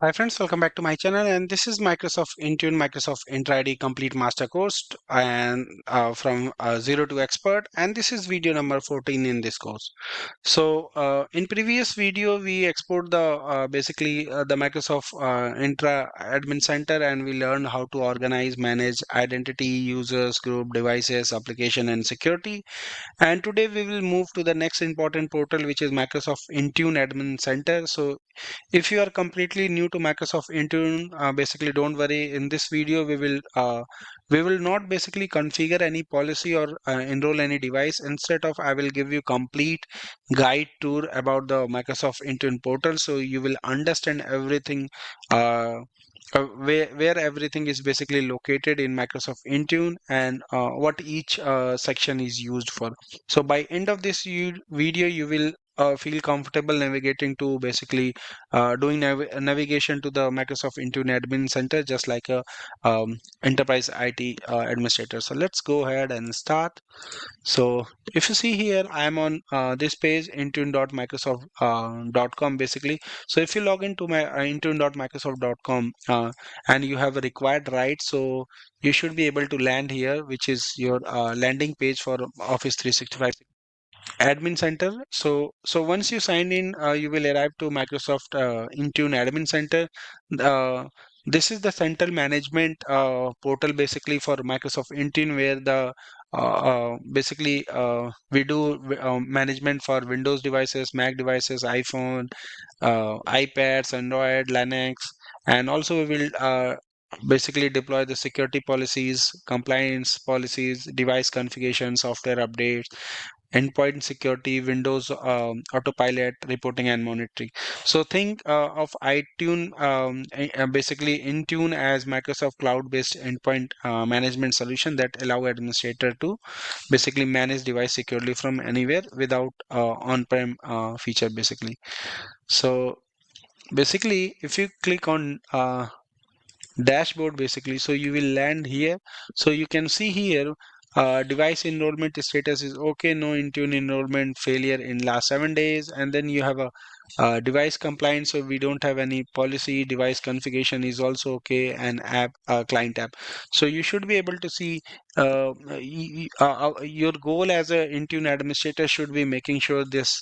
Hi friends, welcome back to my channel, and this is Microsoft Intune Microsoft Entra ID Complete Master Course and from Zero to Expert, and this is video number 14 in this course. So in previous video we explored the Microsoft Intra Admin Center, and we learned how to organize, manage identity, users, group, devices, application and security. And today we will move to the next important portal, which is Microsoft Intune Admin Center. So if you are completely new to Microsoft Intune, basically don't worry. In this video, we will not basically configure any policy or enroll any device. Instead of, I will give you complete guide tour about the Microsoft Intune portal, so you will understand everything. Where everything is basically located in Microsoft Intune and what each section is used for. So by end of this video, you will feel comfortable navigating to basically doing navigation to the Microsoft Intune Admin Center, just like a enterprise IT administrator. So let's go ahead and start. So if you see here, I am on this page, intune.microsoft.com basically. So if you log into my intune.microsoft.com and you have a required right, so you should be able to land here, which is your landing page for Office 365 admin center. So once you sign in, you will arrive to Microsoft Intune Admin Center. uh, this is the central management portal basically for Microsoft Intune, where the basically we do management for Windows devices, Mac devices, iPhone, iPads, Android, Linux, and also we will basically deploy the security policies, compliance policies, device configuration, software updates, endpoint security, Windows Autopilot, reporting and monitoring. So think of iTunes, basically Intune as Microsoft cloud-based endpoint management solution that allow administrator to basically manage device securely from anywhere without on-prem feature basically. So basically, if you click on dashboard basically, so you will land here. So you can see here device enrollment status is okay, no Intune enrollment failure in last 7 days, and then you have a device compliance, so we don't have any policy. Device configuration is also okay, and app client app. So you should be able to see your goal as a Intune administrator should be making sure this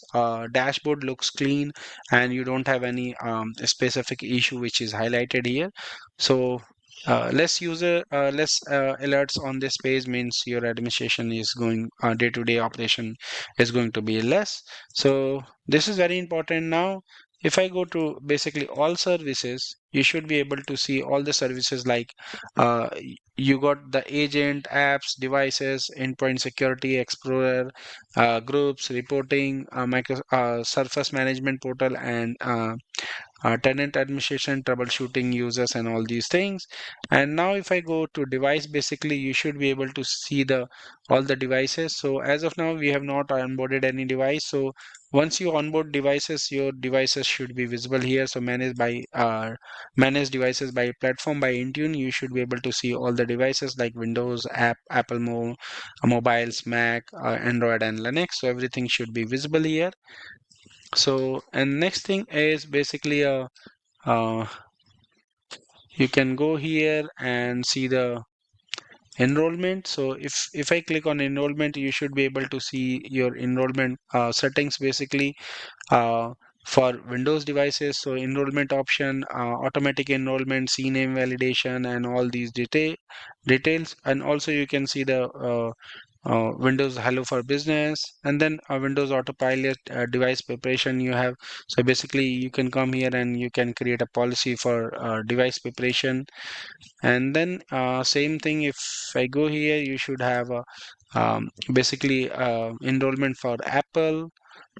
dashboard looks clean and you don't have any specific issue which is highlighted here. So less alerts on this page means your administration is going day-to-day operation is going to be less. So this is very important. Now if I go to basically all services, you should be able to see all the services like you got the agent, apps, devices, endpoint security, explorer, groups, reporting, surface management portal, and tenant administration, troubleshooting users, and all these things. And now if I go to device, basically you should be able to see the all the devices. So as of now we have not onboarded any device. So once you onboard devices, your devices should be visible here. So manage devices by platform by Intune, you should be able to see all the devices like Windows, Apple mobiles, Mac, Android and Linux. So everything should be visible here. So and next thing is basically a uh, you can go here and see the enrollment. So if I click on enrollment, you should be able to see your enrollment settings basically uh, for Windows devices. So enrollment option, automatic enrollment, CNAME validation, and all these details. And also you can see the Windows Hello for Business, and then Windows Autopilot device preparation you have. So basically, you can come here and you can create a policy for device preparation. And then same thing, if I go here, you should have a basically enrollment for Apple,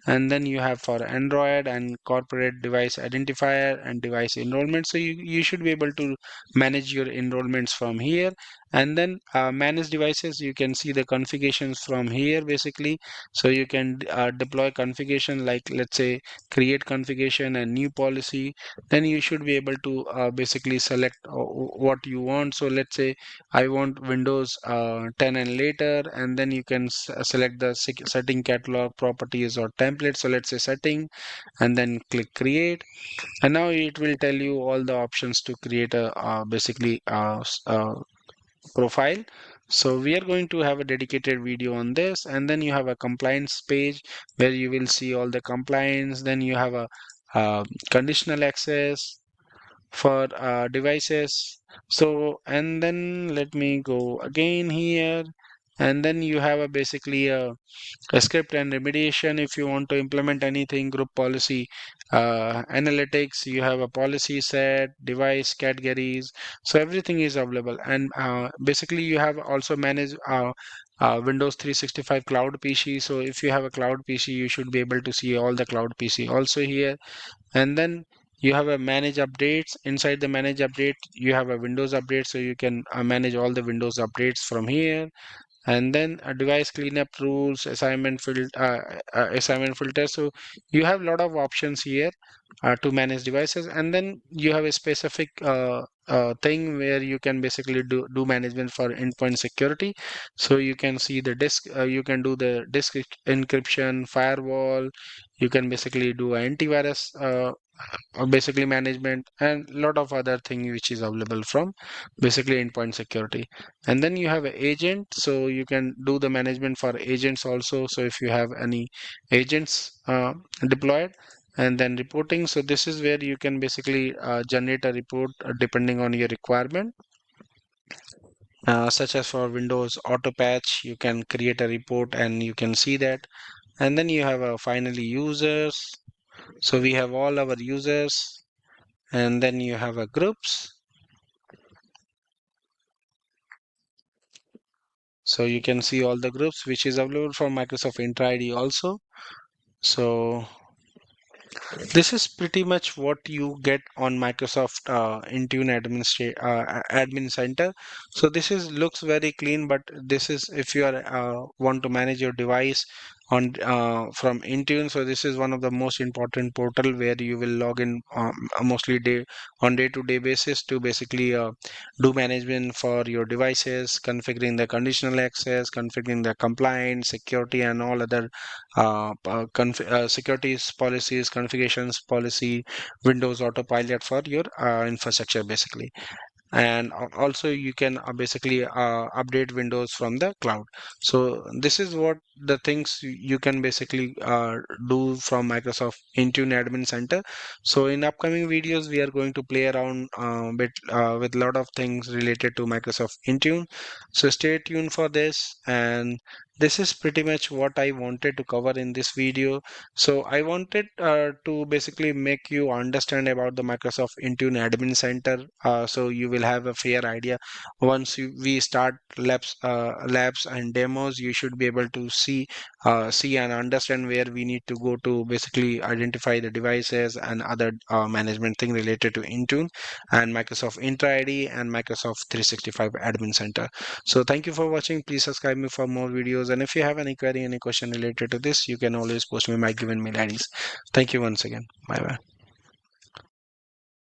and then you have for Android and corporate device identifier and device enrollment. So you should be able to manage your enrollments from here. And then manage devices, you can see the configurations from here basically. So you can deploy configuration, like let's say create configuration and new policy. Then you should be able to basically select what you want. So let's say I want Windows 10 and later, and then you can select the setting catalog properties or template. So let's say setting, and then click create, and now it will tell you all the options to create a basically profile. So we are going to have a dedicated video on this, and then you have a compliance page where you will see all the compliance. Then you have a conditional access for devices. So, and then let me go again here, and then you have a basically a script and remediation. If you want to implement anything, group policy, analytics, you have a policy set, device categories. So everything is available. And basically you have also managed Windows 365 cloud PC. So if you have a cloud PC, you should be able to see all the cloud PC also here. And then you have a manage updates. Inside the manage update, you have a Windows update, so you can manage all the Windows updates from here. And then a device cleanup rules, assignment filter. So you have a lot of options here to manage devices. And then you have a specific thing where you can basically do management for endpoint security. So you can see the disk, you can do the disk encryption, firewall. You can basically do antivirus basically management, and lot of other thing which is available from basically endpoint security. And then you have an agent, so you can do the management for agents also. So if you have any agents deployed. And then reporting, so this is where you can basically generate a report depending on your requirement, such as for Windows auto patch, you can create a report and you can see that. And then you have finally users, so we have all our users. And then you have a groups, so you can see all the groups which is available from Microsoft Intra ID also. So this is pretty much what you get on Microsoft Intune Admin Center. So this is looks very clean, but this is if you are want to manage your device on from Intune. So this is one of the most important portal where you will log in mostly on day-to-day basis to basically do management for your devices, configuring the conditional access, configuring the compliance, security, and all other securities policies, configurations policy, Windows Autopilot for your infrastructure basically. And also you can basically update Windows from the cloud. So this is what the things you can basically do from Microsoft Intune Admin Center. So in upcoming videos we are going to play around with a lot of things related to Microsoft Intune. So stay tuned for this. And this is pretty much what I wanted to cover in this video. So I wanted to basically make you understand about the Microsoft Intune Admin Center, so you will have a fair idea. Once we start labs and demos, you should be able to see and understand where we need to go to basically identify the devices and other management thing related to Intune and Microsoft Intra ID and Microsoft 365 Admin Center. So thank you for watching. Please subscribe me for more videos. And if you have any query, any question related to this, you can always post me my given mail IDs. Thank you once again. Bye bye.